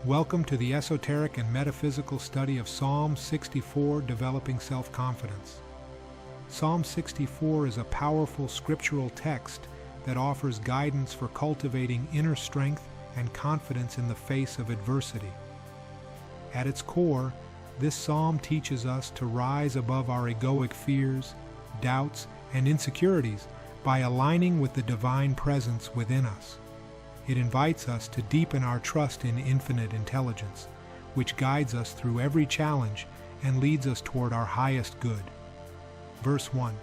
Welcome to the esoteric and metaphysical study of Psalm 64, Developing Self-Confidence. Psalm 64 is a powerful scriptural text that offers guidance for cultivating inner strength and confidence in the face of adversity. At its core, this psalm teaches us to rise above our egoic fears, doubts, and insecurities by aligning with the divine presence within us. It invites us to deepen our trust in infinite intelligence, which guides us through every challenge and leads us toward our highest good. Verse 1.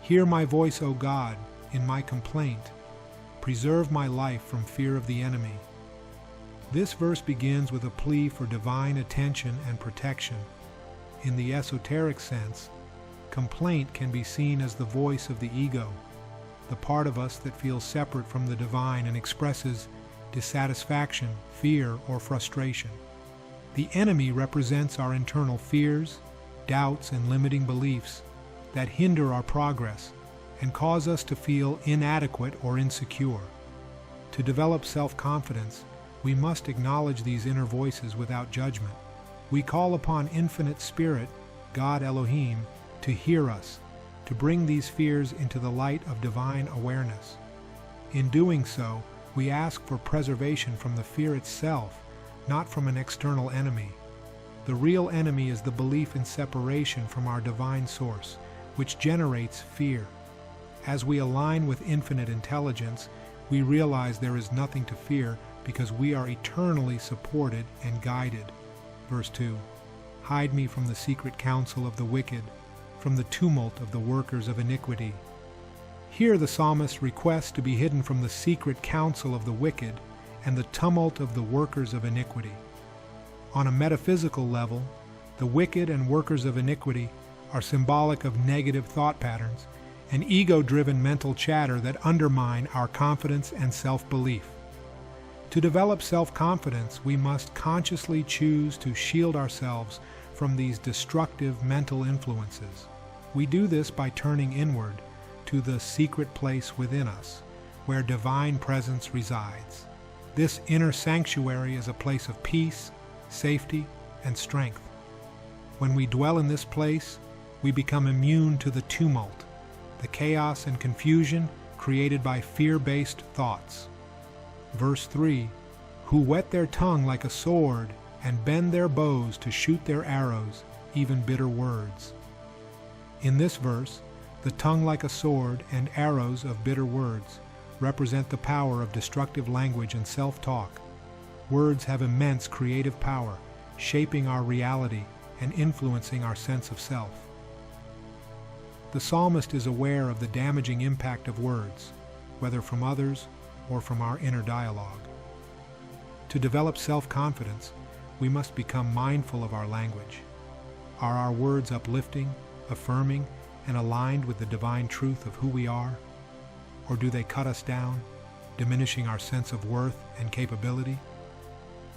Hear my voice, O God, in my complaint. Preserve my life from fear of the enemy. This verse begins with a plea for divine attention and protection. In the esoteric sense, complaint can be seen as the voice of the ego, the part of us that feels separate from the divine and expresses dissatisfaction, fear, or frustration. The enemy represents our internal fears, doubts, and limiting beliefs that hinder our progress and cause us to feel inadequate or insecure. To develop self-confidence, we must acknowledge these inner voices without judgment. We call upon Infinite Spirit, God Elohim, to hear us, to bring these fears into the light of divine awareness. In doing so, we ask for preservation from the fear itself, not from an external enemy. The real enemy is the belief in separation from our divine source, which generates fear. As we align with infinite intelligence, we realize there is nothing to fear because we are eternally supported and guided. Verse 2. Hide me from the secret counsel of the wicked, from the tumult of the workers of iniquity. Here the psalmist requests to be hidden from the secret counsel of the wicked and the tumult of the workers of iniquity. On a metaphysical level, the wicked and workers of iniquity are symbolic of negative thought patterns and ego-driven mental chatter that undermine our confidence and self-belief. To develop self-confidence, we must consciously choose to shield ourselves from these destructive mental influences. We do this by turning inward to the secret place within us, where divine presence resides. This inner sanctuary is a place of peace, safety, and strength. When we dwell in this place, we become immune to the tumult, the chaos and confusion created by fear-based thoughts. Verse 3, who whet their tongue like a sword and bend their bows to shoot their arrows, even bitter words. In this verse, the tongue like a sword and arrows of bitter words represent the power of destructive language and self-talk. Words have immense creative power, shaping our reality and influencing our sense of self. The psalmist is aware of the damaging impact of words, whether from others or from our inner dialogue. To develop self-confidence, we must become mindful of our language. Are our words uplifting, affirming, and aligned with the divine truth of who we are? Or do they cut us down, diminishing our sense of worth and capability?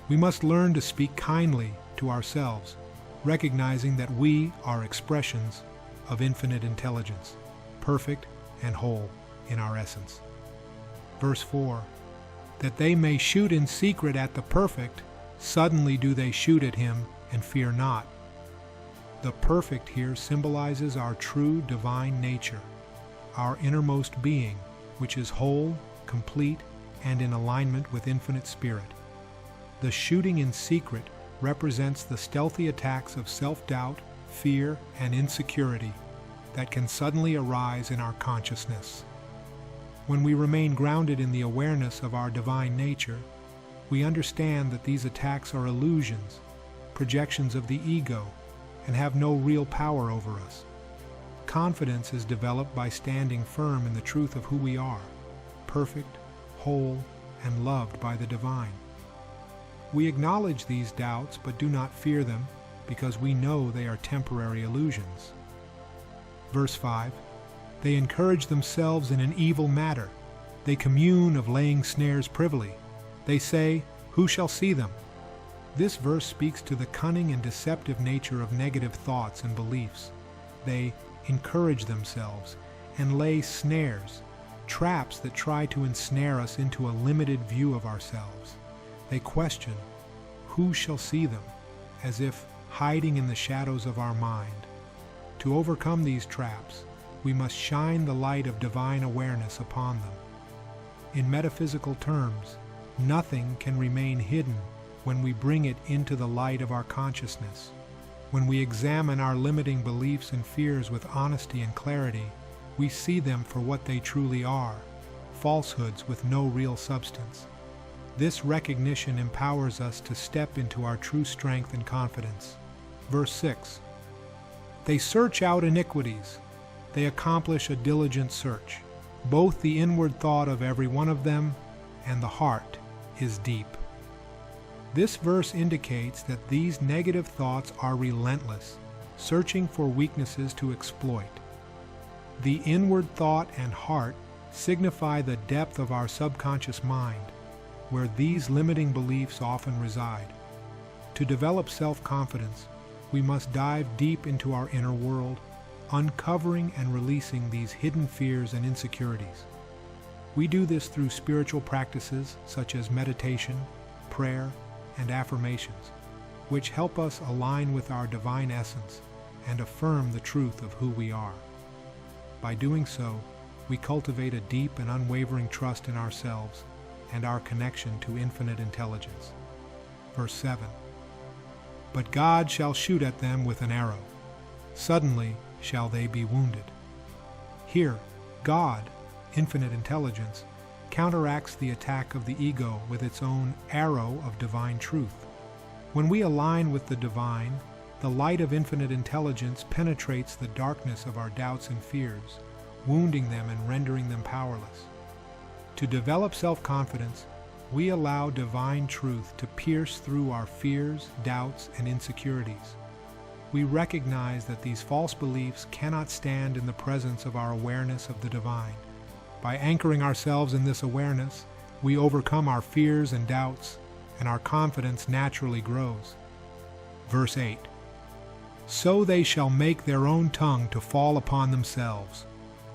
We must learn to speak kindly to ourselves, recognizing that we are expressions of infinite intelligence, perfect and whole in our essence. Verse 4, that they may shoot in secret at the perfect, suddenly do they shoot at him and fear not. The perfect here symbolizes our true divine nature, our innermost being, which is whole, complete, and in alignment with infinite spirit. The shooting in secret represents the stealthy attacks of self-doubt, fear, and insecurity that can suddenly arise in our consciousness. When we remain grounded in the awareness of our divine nature, we understand that these attacks are illusions, projections of the ego, and have no real power over us. Confidence is developed by standing firm in the truth of who we are, perfect, whole, and loved by the divine. We acknowledge these doubts but do not fear them because we know they are temporary illusions. Verse 5, they encourage themselves in an evil matter. They commune of laying snares privily. They say, who shall see them? This verse speaks to the cunning and deceptive nature of negative thoughts and beliefs. They encourage themselves and lay snares, traps that try to ensnare us into a limited view of ourselves. They question, who shall see them, as if hiding in the shadows of our mind. To overcome these traps, we must shine the light of divine awareness upon them. In metaphysical terms, nothing can remain hidden when we bring it into the light of our consciousness. When we examine our limiting beliefs and fears with honesty and clarity, we see them for what they truly are, falsehoods with no real substance. This recognition empowers us to step into our true strength and confidence. Verse 6. They search out iniquities. They accomplish a diligent search. Both the inward thought of every one of them and the heart is deep. This verse indicates that these negative thoughts are relentless, searching for weaknesses to exploit. The inward thought and heart signify the depth of our subconscious mind, where these limiting beliefs often reside. To develop self-confidence, we must dive deep into our inner world, uncovering and releasing these hidden fears and insecurities. We do this through spiritual practices such as meditation, prayer, and affirmations, which help us align with our divine essence and affirm the truth of who we are. By doing so, we cultivate a deep and unwavering trust in ourselves and our connection to infinite intelligence. Verse 7. But God shall shoot at them with an arrow. Suddenly shall they be wounded. Here, God, infinite intelligence, counteracts the attack of the ego with its own arrow of divine truth. When we align with the divine, the light of infinite intelligence penetrates the darkness of our doubts and fears, wounding them and rendering them powerless. To develop self-confidence, we allow divine truth to pierce through our fears, doubts, and insecurities. We recognize that these false beliefs cannot stand in the presence of our awareness of the divine. By anchoring ourselves in this awareness, we overcome our fears and doubts, and our confidence naturally grows. Verse 8. So they shall make their own tongue to fall upon themselves.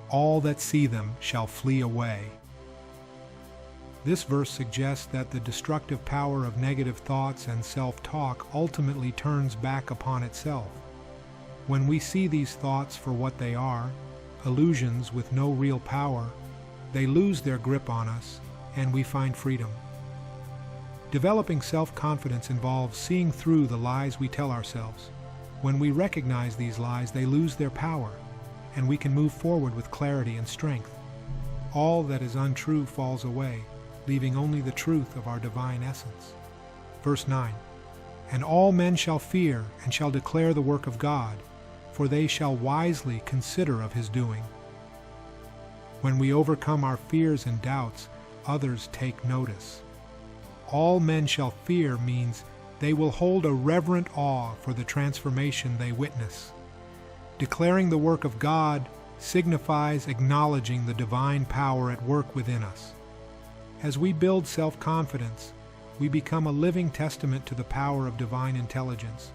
All that see them shall flee away. This verse suggests that the destructive power of negative thoughts and self-talk ultimately turns back upon itself. When we see these thoughts for what they are, illusions with no real power, they lose their grip on us, and we find freedom. Developing self-confidence involves seeing through the lies we tell ourselves. When we recognize these lies, they lose their power, and we can move forward with clarity and strength. All that is untrue falls away, leaving only the truth of our divine essence. Verse 9. And all men shall fear and shall declare the work of God, for they shall wisely consider of his doing. When we overcome our fears and doubts, others take notice. All men shall fear means they will hold a reverent awe for the transformation they witness. Declaring the work of God signifies acknowledging the divine power at work within us. As we build self-confidence, we become a living testament to the power of divine intelligence.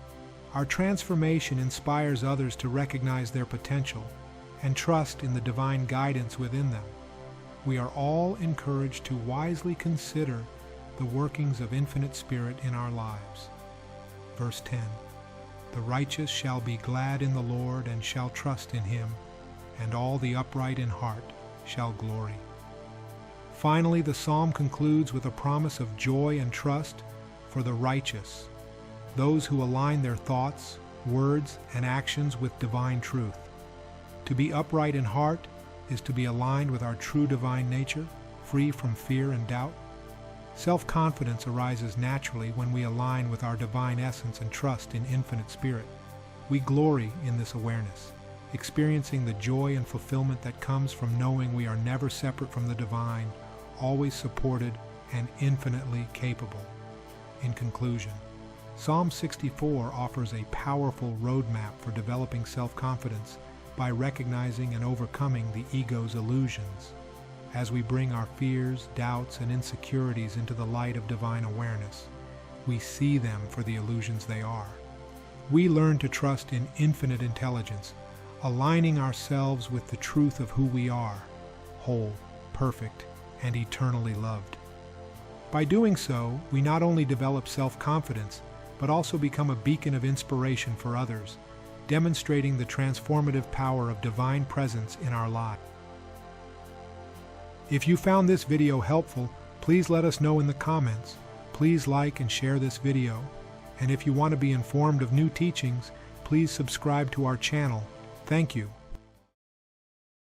Our transformation inspires others to recognize their potential and trust in the divine guidance within them. We are all encouraged to wisely consider the workings of infinite spirit in our lives. Verse 10. The righteous shall be glad in the Lord and shall trust in him, and all the upright in heart shall glory. Finally, the psalm concludes with a promise of joy and trust for the righteous, those who align their thoughts, words, and actions with divine truth. To be upright in heart is to be aligned with our true divine nature, free from fear and doubt. Self-confidence arises naturally when we align with our divine essence and trust in infinite spirit. We glory in this awareness, experiencing the joy and fulfillment that comes from knowing we are never separate from the divine, always supported and infinitely capable. In conclusion, Psalm 64 offers a powerful roadmap for developing self-confidence by recognizing and overcoming the ego's illusions. As we bring our fears, doubts, and insecurities into the light of divine awareness, we see them for the illusions they are. We learn to trust in infinite intelligence, aligning ourselves with the truth of who we are, whole, perfect, and eternally loved. By doing so, we not only develop self-confidence, but also become a beacon of inspiration for others, demonstrating the transformative power of divine presence in our lives. If you found this video helpful, please let us know in the comments. Please like and share this video. And if you want to be informed of new teachings, please subscribe to our channel. Thank you.